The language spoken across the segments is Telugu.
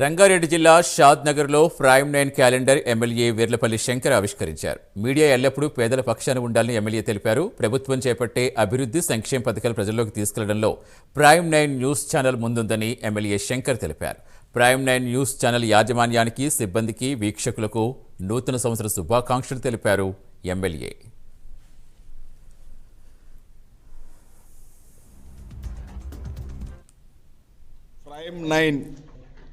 రంగారెడ్డి జిల్లా షాద్నగర్లో prime 9 calendar MLA Veerlapalli Shankar ఆవిష్కరించారు. మీడియా ఎల్లప్పుడూ పేదల పక్షాన ఉండాలని ఎమ్మెల్యే తెలిపారు. ప్రభుత్వం చేపట్టే అభివృద్ధి సంక్షేమ పథకాలు ప్రజల్లోకి తీసుకెళ్లడంలో ప్రైమ్ 9 న్యూస్ ఛానల్ ముందుందని ఎమ్మెల్యే శంకర్ తెలిపారు. ప్రైమ్ 9 న్యూస్ ఛానల్ యాజమాన్యానికి, సిబ్బందికి, వీక్షకులకు నూతన సంవత్సర శుభాకాంక్షలు తెలిపారు ఎమ్మెల్యే. ప్రైమ్ 9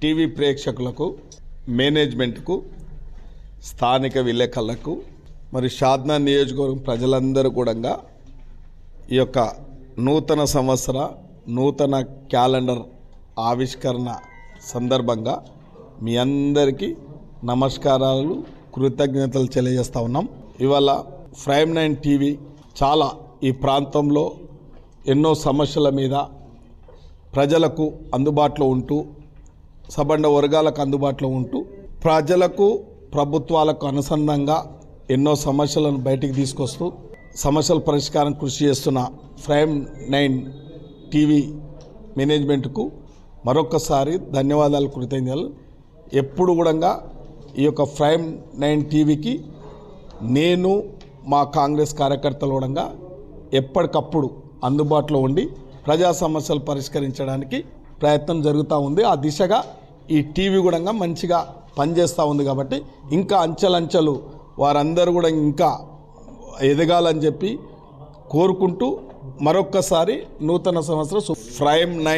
టీవీ ప్రేక్షకులకు, మేనేజ్మెంట్కు, స్థానిక విలేకరులకు మరి షాద్నగర్ నియోజకవర్గం ప్రజలందరూ కూడా ఈ యొక్క నూతన సంవత్సర నూతన క్యాలెండర్ ఆవిష్కరణ సందర్భంగా మీ అందరికీ నమస్కారాలు, కృతజ్ఞతలు తెలియజేస్తూ ఉన్నాం. ఇవాళ ప్రైమ్ 9 టీవీ చాలా ఈ ప్రాంతంలో ఎన్నో సమస్యల మీద ప్రజలకు అందుబాటులో ఉంటూ, సబండ వర్గాలకు అందుబాటులో ఉంటూ, ప్రజలకు ప్రభుత్వాలకు అనుసంధానంగా ఎన్నో సమస్యలను బయటికి తీసుకొస్తూ సమస్యల పరిష్కారం కృషి చేస్తున్న ప్రైమ్ 9 టీవీ మేనేజ్మెంట్కు మరొకసారి ధన్యవాదాలు, కృతజ్ఞతలు. ఎప్పుడు కూడా ఈ యొక్క ప్రైమ్ 9 టీవీకి నేను మా కాంగ్రెస్ కార్యకర్తలు కూడా ఎప్పటికప్పుడు అందుబాటులో ఉండి ప్రజా సమస్యలు పరిష్కరించడానికి ప్రయత్నం జరుగుతూ ఉంది. ఆ దిశగా ఈ టీవీ కూడా మంచిగా పనిచేస్తూ ఉంది. కాబట్టి ఇంకా అంచెలంచెలు వారందరూ కూడా ఇంకా ఎదగాలని చెప్పి కోరుకుంటూ మరొక్కసారి నూతన సంవత్సరం ప్రైమ్ 9